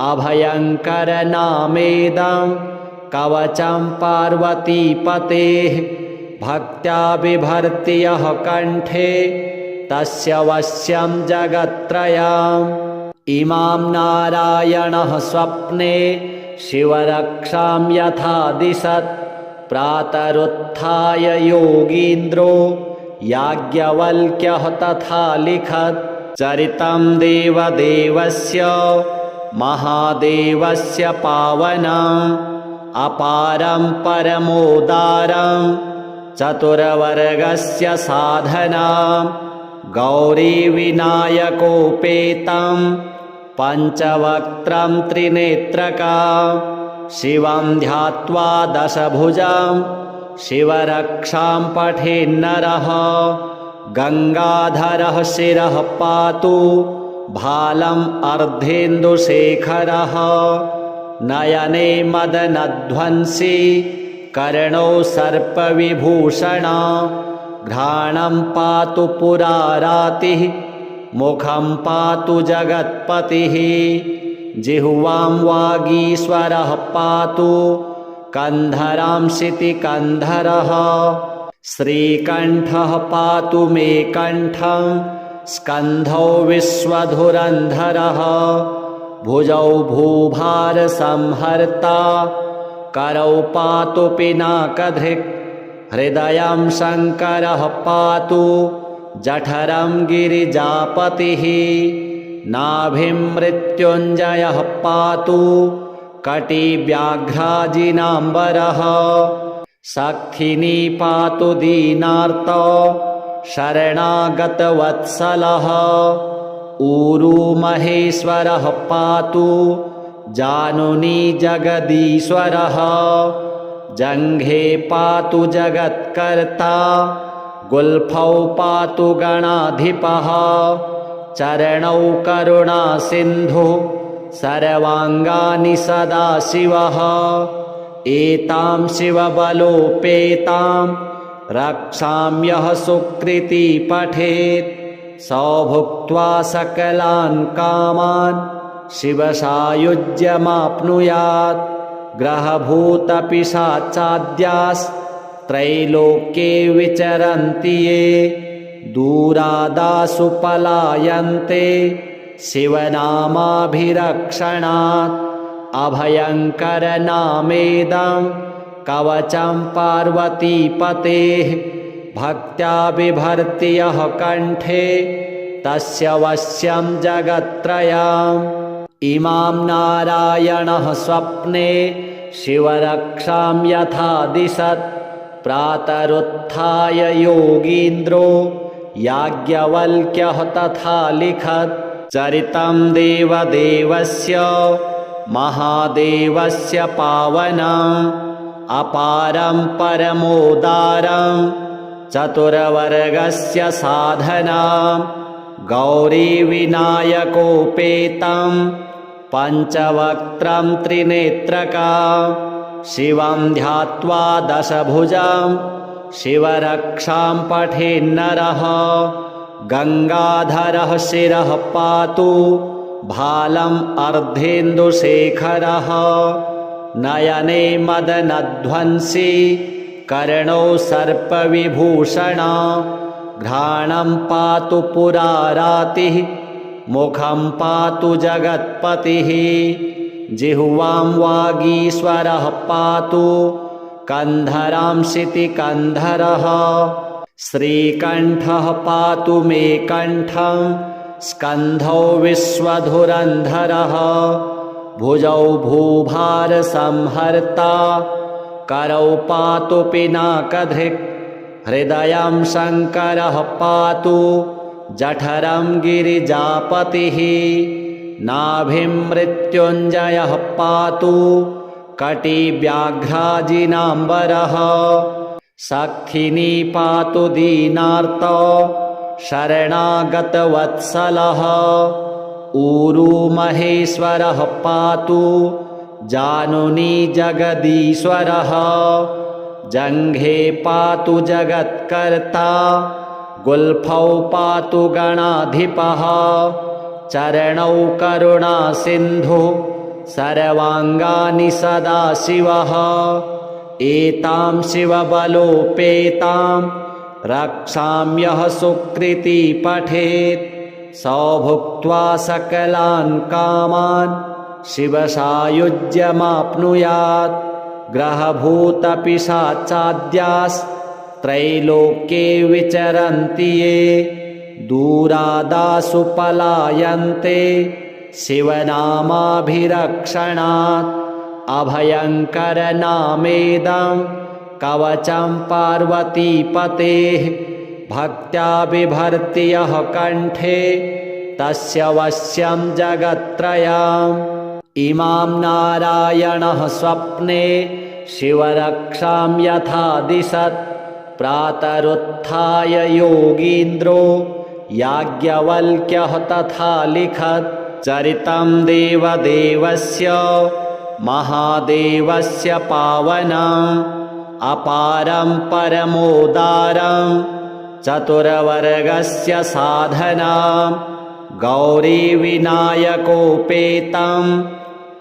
अभयङ्करनामेदं कवचं पार्वतीपतेः भक्त्या बिभर्ति यः कण्ठे तस्य वश्यं जगत्त्रयम् इमां नारायणः स्वप्ने शिवरक्षां यथा दिशत् प्रातरुत्थाय योगीन्द्रो याज्ञवल्क्यः तथा लिखत् चरितं देवदेवस्य महादेवस्य पावनम् अपारं परमोदारं चतुर्वर्गस्य साधनां गौरीविनायकोपेतं पञ्चवक्त्रं त्रिनेत्रकां शिवं ध्यात्वा दशभुजां शिवरक्षां पठेन्नरः गङ्गाधरः शिरः पातु भालम् अर्धेन्दुशेखरः नयने मदनध्वंसी कर्णौ सर्पविभूषणा घ्राणं पातु पुरारातिः मुखं पातु जगत्पतिः जिह्वां वागीश्वरः पातु कन्धरांशितिकन्धरः श्रीकण्ठः पातु मे कण्ठं स्कन्धौ विश्वधुरन्धरः भुजौ भूभारसंहर्ता करौ पातु पिनाकधृक् हृदयं शङ्करः पातु जठरं गिरिजापतिः नाभिं मृत्युञ्जयः पातु कटिव्याघ्राजिनाम्बरः सक्थिनी पातु दीनार्तो शरणागतवत्सलः ऊरू महेश्वरः पातु जानुनी जगदीश्वरः जङ्घे पातु जगत्कर्ता गुल्फौ पातु गणाधिपः चरणौ करुणासिन्धुः सर्वाङ्गानि सदाशिवः एतां शिवबलोपेतां रक्षाम्यः सुकृती पठेत् सौ भुक्त्वा सकलान् कामान् शिवसायुज्यमाप्नुयात् ग्रहभूतपिशाचाद्यास्त्रैलोक्ये विचरन्ति ये दूरादासु पलायन्ते शिवनामाभिरक्षणात् अभयङ्करनामेदं कवचं पार्वतीपतेः भक्त्या बिभर्ति यः कण्ठे तस्य वश्यं जगत्त्रयम् इमां नारायणः स्वप्ने शिवरक्षां यथा दिशत् प्रातरुत्थाय योगीन्द्रो याज्ञवल्क्यः तथा लिखत् चरितं देवदेवस्य महादेवस्य पावनम् अपारं परमोदारं चतुर्वर्गस्य साधनां गौरीविनायकोपेतं पञ्चवक्त्रं त्रिनेत्रकां शिवं ध्यात्वा दशभुजां शिवरक्षां पठेन्नरः गङ्गाधरः शिरः पातु भालम् अर्धेन्दुशेखरः नयने मदनध्वंसी कर्णौ सर्पविभूषणा घ्राणं पातु पुरारातिः मुखं पातु जगत्पतिः जिह्वां वागीश्वरः पातु कन्धरांशितिकन्धरः श्रीकण्ठः पातु मे कण्ठं स्कन्धौ विश्वधुरन्धरः भुजौ भूभारसंहर्ता करौ पातु पिनाकधृक् हृदयं शङ्करः पातु जठरं गिरिजापतिः नाभिं मृत्युञ्जयः पातु कटिव्याघ्राजिनाम्बरः सक्थिनी पातु दीनार्तो शरणागतवत्सलः ऊरू महेश्वरः पातु जानुनी जगदीश्वरः जङ्घे पातु जगत्कर्ता गुल्फौ पातु गणाधिपः चरणौ करुणासिन्धुः सर्वाङ्गानि सदाशिवः एतां शिवबलोपेतां रक्षाम्यः सुकृती पठेत् सौ भुक्त्वा सकलान् कामान् शिवसायुज्यमाप्नुयात् ग्रहभूतपिशाचाद्यास्त्रैलोक्ये विचरन्ति ये दूरादासु पलायन्ते शिवनामाभिरक्षणात् अभयङ्करनामेदं कवचं पार्वतीपतेः भक्त्या बिभर्ति यः कण्ठे तस्य वश्यं जगत्त्रयम् इमां नारायणः स्वप्ने शिवरक्षां यथा दिशत् प्रातरुत्थाय योगीन्द्रो याज्ञवल्क्यः तथा लिखत्। चरितं देवदेवस्य महादेवस्य पावनम् अपारं परमोदारं चतुर्वर्गस्य साधनां गौरीविनायकोपेतं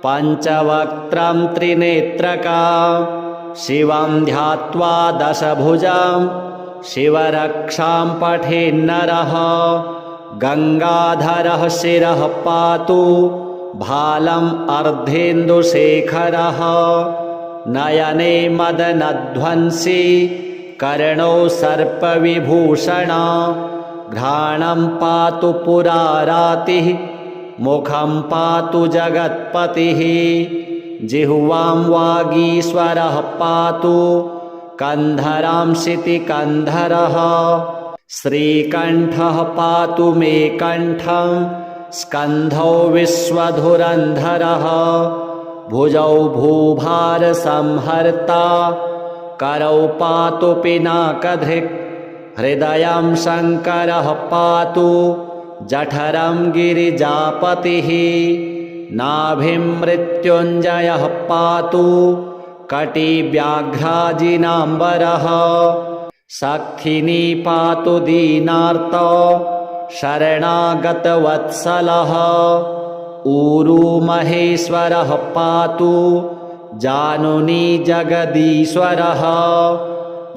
पञ्चवक्त्रं त्रिनेत्रकां शिवं ध्यात्वा दशभुजां शिवरक्षां पठेन्नरः गङ्गाधरः शिरः पातु भालम् अर्धेन्दुशेखरः नयने मदनध्वंसी कर्णौ सर्पविभूषणा घ्राणं पातु पुरारातिः मुखं पातु जगत्पतिः जिह्वां वागीश्वरः पातु कन्धरां शितिकन्धरः श्रीकण्ठः पातु मे कण्ठं स्कन्धौ विश्वधुरन्धरः भुजौ भूभारसंहर्ता करौ पातु पिनाकधृक् हृदयं शङ्करः पातु जठरं गिरिजापतिः नाभिं मृत्युञ्जयः पातु कटिव्याघ्राजिनाम्बरः सखिनी पातु दीनार्तो शरणागतवत्सलः ऊरू महेश्वरः पातु जानुनी जगदीश्वरः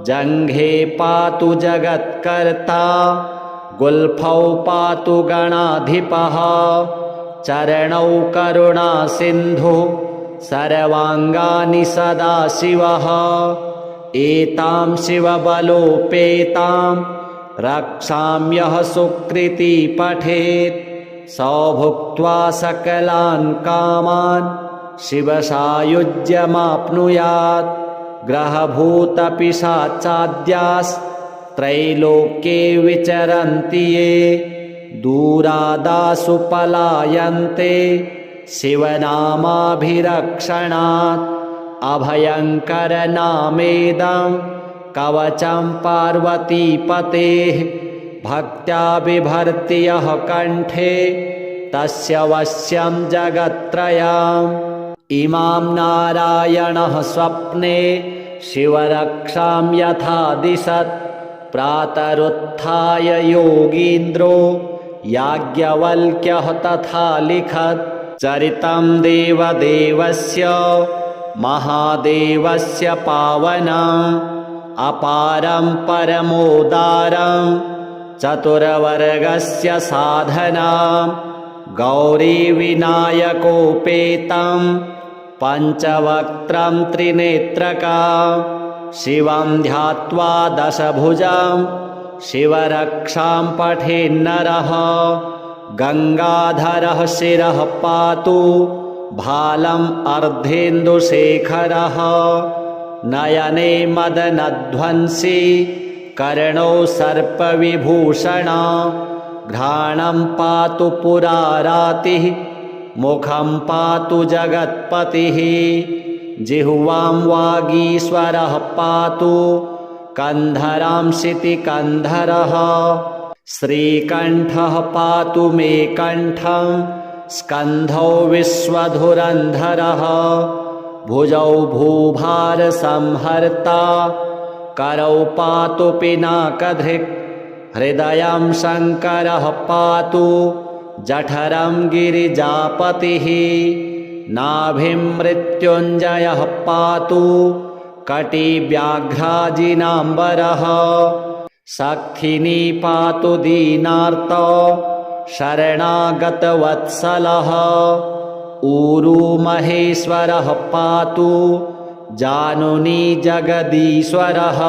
जङ्घे पातु जगत्कर्ता गुल्फौ पातु गणाधिपः चरणौ करुणासिन्धु सर्वाङ्गानि सदाशिवः एतां शिवबलोपेतां रक्षाम्यः सुकृती पठेत् सौ भुक्त्वा सकलान् कामान् शिवसायुज्यमाप्नुयात् ग्रहभूतपिशाचाद्यास्त्रैलोक्ये विचरन्ति ये दूरादासु पलायन्ते शिवनामाभिरक्षणात् अभयङ्करनामेदं कवचं पार्वतीपतेः भक्त्या बिभर्ति यः कण्ठे तस्य वश्यं जगत्त्रयम् इमां नारायणः स्वप्ने शिवरक्षां यथा दिशत् प्रातरुत्थाय योगीन्द्रो याज्ञवल्क्यः तथा लिखत्। चरितं देवदेवस्य महादेवस्य पावनम् अपारं परमोदारं चतुर्वर्गस्य साधनां गौरीविनायकोपेतं पञ्चवक्त्रं त्रिनेत्रकां शिवं ध्यात्वा दशभुजां शिवरक्षां पठेन्नरः गङ्गाधरः शिरः पातु भालम् अर्धेन्दुशेखरः नयने मदनध्वंसी कर्णौ सर्पविभूषणा घ्राणं पातु पुरारातिः मुखं पातु जगत्पतिः जिह्वां वागीश्वरः पातु कन्धरां शितिकन्धरः श्रीकण्ठः पातु मे कण्ठं स्कन्धौ विश्वधुरन्धरः भुजौ भूभारसंहर्ता करौ पातु पिनाकधृक् हृदयं शङ्करः पातु जठरं गिरिजापतिः नाभिं मृत्युञ्जयः पातु कटिव्याघ्राजिनाम्बरः सखिनी पातु दीनार्तो शरणागतवत्सलः ऊरू महेश्वरः पातु जानुनी जगदीश्वरः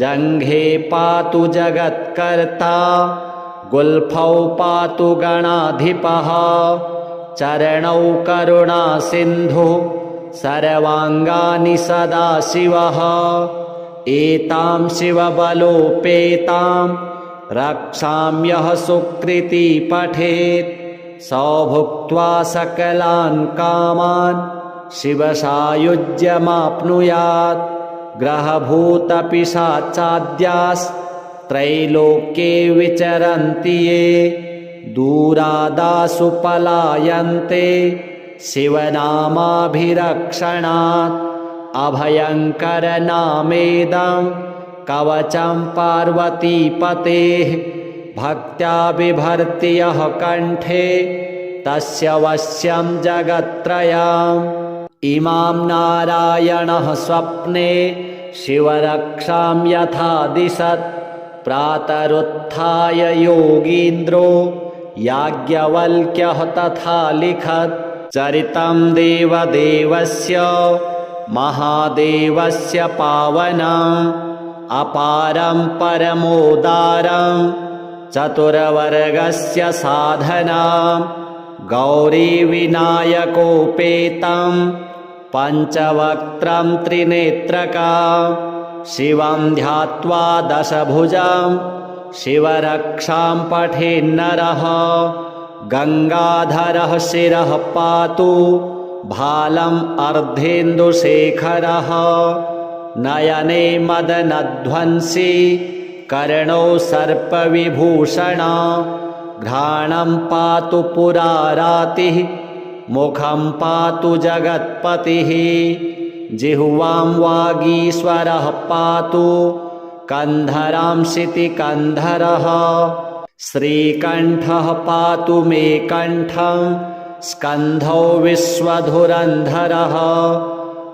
जङ्घे पातु जगत्कर्ता गुल्फौ पातु गणाधिपः चरणौ करुणासिन्धु सर्वाङ्गानि सदाशिवः एतां शिवबलोपेतां रक्षाम्यः सुकृती पठेत् सौ भुक्त्वा सकलान् कामान् शिवसायुज्यमाप्नुयात् ग्रहभूतपिशाचाद्यास् त्रैलोक्ये विचरन्ति ये दूरादासु पलायन्ते शिवनामाभिरक्षणात् अभयङ्करनामेदं कवचं पार्वतीपतेः भक्त्या बिभर्ति यः कण्ठे तस्य वश्यं जगत्त्रयम् इमां नारायणः स्वप्ने शिवरक्षां यथा दिशत् प्रातरुत्थाय योगीन्द्रो याज्ञवल्क्यः तथा लिखत् चरितं देवदेवस्य महादेवस्य पावनम् अपारं परमोदारं चतुर्वर्गस्य साधनां गौरीविनायकोपेतं पञ्चवक्त्रं त्रिनेत्रकां शिवं ध्यात्वा दशभुजं शिवरक्षां पठेन्नरः गङ्गाधरः शिरः पातु भालम् अर्धेन्दुशेखरः नयने मदनध्वंसी कर्णौ सर्पविभूषणा घ्राणं पातु पुरारातिः मुखं पातु जगत्पतिः जिह्वां वागीश्वरः पातु कन्धरां शितिकन्धरः श्रीकण्ठः पातु मे कण्ठं स्कन्धौ विश्वधुरन्धरः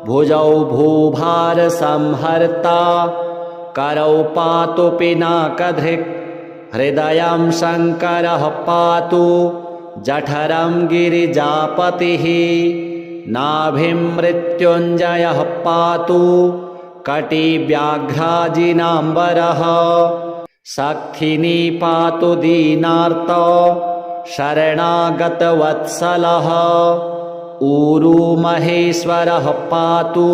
भुजौ भूभारसंहर्ता करौ पातु पिनाकधृक् हृदयं शङ्करः पातु जठरं गिरिजापतिः नाभिं मृत्युञ्जयः पातु कटिव्याघ्राजिनाम्बरः सखिनी पातु दीनार्तो शरणागतवत्सलः ऊरू महेश्वरः पातु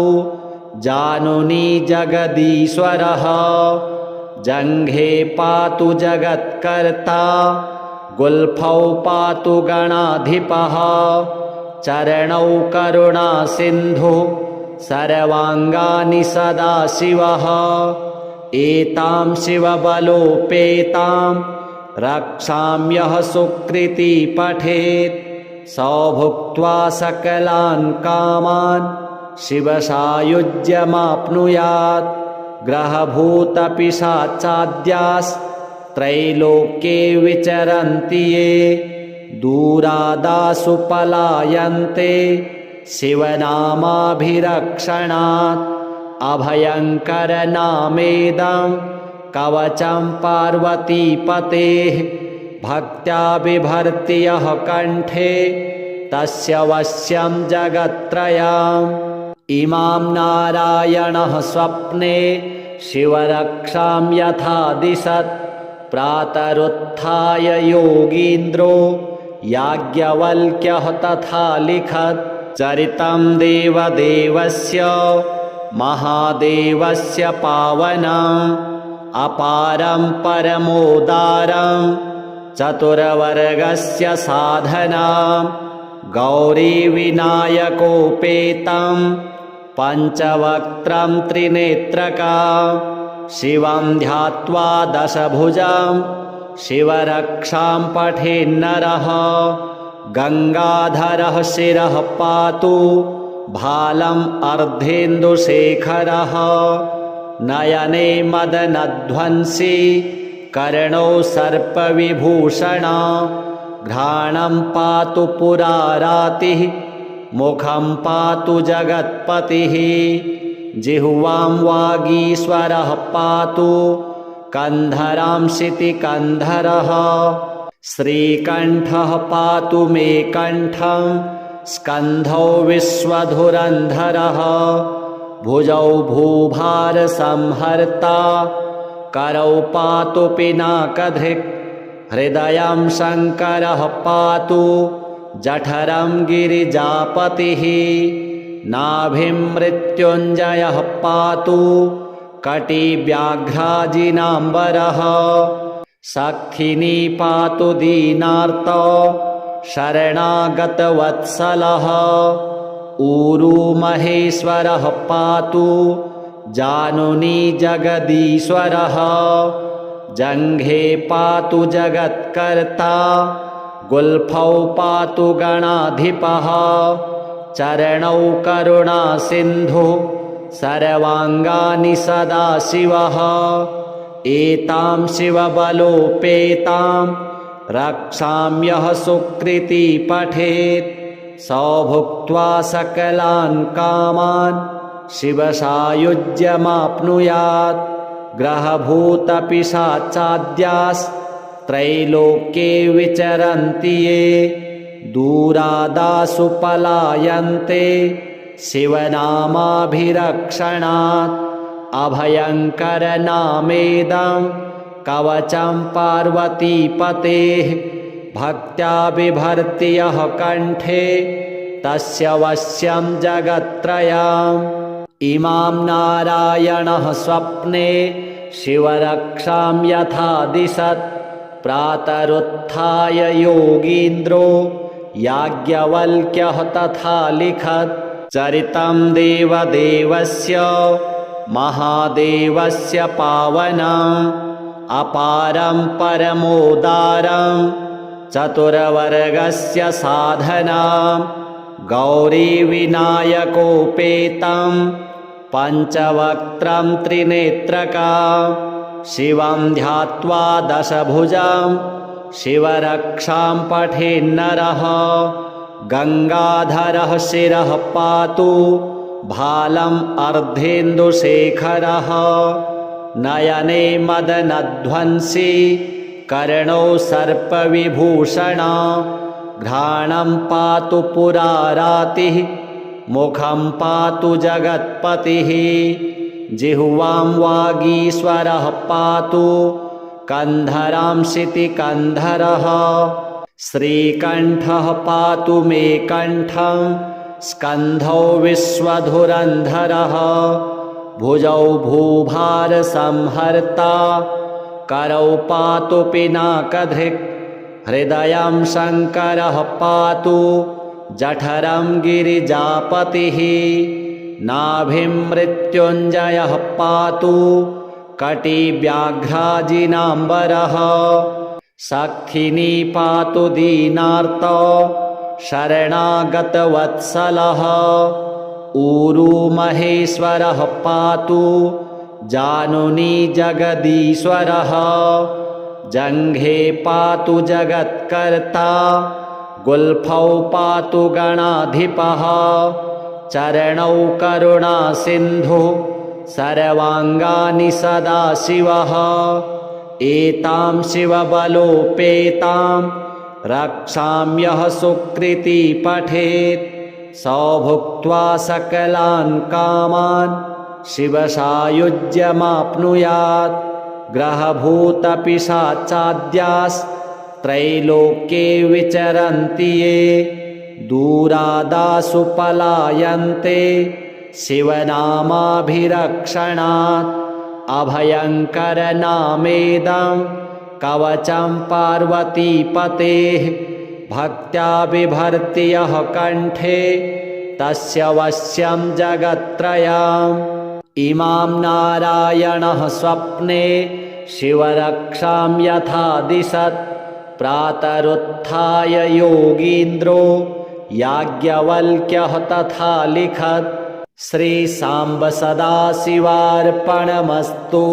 जानुनी जगदीश्वरः जङ्घे पातु जगत्कर्ता गुल्फौ पातु गणाधिपः चरणौ करुणासिन्धुः सर्वाङ्गानि सदाशिवः एतां शिवबलोपेतां रक्षाम्यः सुकृती पठेत् सौ भुक्त्वा सकलान् कामान् शिवसायुज्यमाप्नुयात् ग्रहभूतपिशाचाद्यास्त्रैलोक्ये विचरन्ति ये दूरादासु पलायन्ते शिवनामाभिरक्षणात् अभयङ्करनामेदं कवचं पार्वतीपतेः भक्त्या बिभर्ति यः कण्ठे तस्य वश्यं जगत्त्रयम् इमां नारायणः स्वप्ने शिवरक्षां यथा दिशत् प्रातरुत्थाय योगीन्द्रो याज्ञवल्क्यः तथा लिखत् चरितं देवदेवस्य महादेवस्य पावनम् अपारं परमोदारं चतुर्वर्गस्य साधनां गौरीविनायकोपेतं पञ्चवक्त्रं त्रिनेत्रकां शिवं ध्यात्वा दशभुजं शिवरक्षां पठेन्नरः गङ्गाधरः शिरः पातु भालम् अर्धेन्दुशेखरः नयने मदनध्वंसी कर्णौ सर्पविभूषणा घ्राणं पातु पुरारातिः मुखं पातु जगत्पतिः जिह्वां वागीश्वरः पातु कन्धरां शितिकन्धरः श्रीकण्ठः पातु मे कण्ठं स्कन्धौ विश्वधुरन्धरः भुजौ भूभारसंहर्ता करौ पातु पिनाकधृक् हृदयं शङ्करः पातु जठरं गिरिजापतिः नाभिं मृत्युञ्जयः पातु कटिव्याघ्राजिनाम्बरः सखिनी पातु दीनार्तो शरणागतवत्सलः ऊरू महेश्वरः पातु जानुनी जगदीश्वरः जङ्घे पातु जगत्कर्ता गुल्फौ पातु गणाधिपः चरणौ करुणासिन्धुः सर्वाङ्गानि सदाशिवः एतां शिवबलोपेतां रक्षाम्यः सुकृती पठेत् सौ भुक्त्वा सकलान् कामान् शिवसायुज्यमाप्नुयात् ग्रहभूतपिशाचाद्यास्त्रैलोक्ये विचरन्ति ये दूरादासु पलायन्ते शिवनामाभिरक्षणात् अभयङ्करनामेदं कवचं पार्वतीपतेः भक्त्या बिभर्ति यः कण्ठे तस्य वश्यं जगत्त्रयम् इमां नारायणः स्वप्ने शिवरक्षां यथा दिशत् प्रातरुत्थाय योगीन्द्रो याज्ञवल्क्यः तथा लिखत् चरितं देवदेवस्य महादेवस्य पावनम् अपारं परमोदारं चतुरवर्गस्य साधनां गौरीविनायकोपेतं पञ्चवक्त्रं त्रिनेत्रकां शिवं ध्यात्वा दशभुजं शिवरक्षां पठेन्नरः गङ्गाधरः शिरः पातु भालम् अर्धेन्दुशेखरः नयने मदनध्वंसी कर्णौ सर्पविभूषणा घ्राणं पातु पुरारातिः मुखं पातु जगत्पतिः जिह्वां वागीश्वरः पातु कन्धरां शितिकन्धरः श्रीकण्ठः पातु मे कण्ठं स्कन्धौ विश्वधुरन्धरः भुजौ भूभारसंहर्ता करौ पातु पिनाकधृक् हृदयं शङ्करः पातु जठरं गिरिजापतिः नाभिं मृत्युञ्जयः पातु कटिव्याघ्राजिनाम्बरः सख्खिनी पातु दीनार्त शरणागतवत्सलः ऊरुमहेश्वरः पातु जानुनी जगदीश्वरः जङ्घे पातु जगत्कर्ता गुल्फौ पातु गणाधिपः चरणौ करुणासिन्धुः सर्वाङ्गानि सदाशिवः एतां शिवबलोपेतां रक्षाम्यः सुकृती पठेत् सौ भुक्त्वा सकलान् कामान् शिवसायुज्यमाप्नुयात् ग्रहभूतपिशाचाद्यास्त्रैलोक्ये विचरन्ति ये दूरादासु पलायन्ते शिवनामाभिरक्षणात् अभयङ्करनामेदं कवचं पार्वतीपतेः भक्त्या बिभर्ति यः कण्ठे तस्य वश्यं जगत्त्रयम् इमां नारायणः स्वप्ने शिवरक्षां यथा दिशत् प्रातरुत्थाय योगीन्द्रो याज्ञवल्क्यः तथा लिखत् श्रीसाम्ब सदाशिवार्पणमस्तु।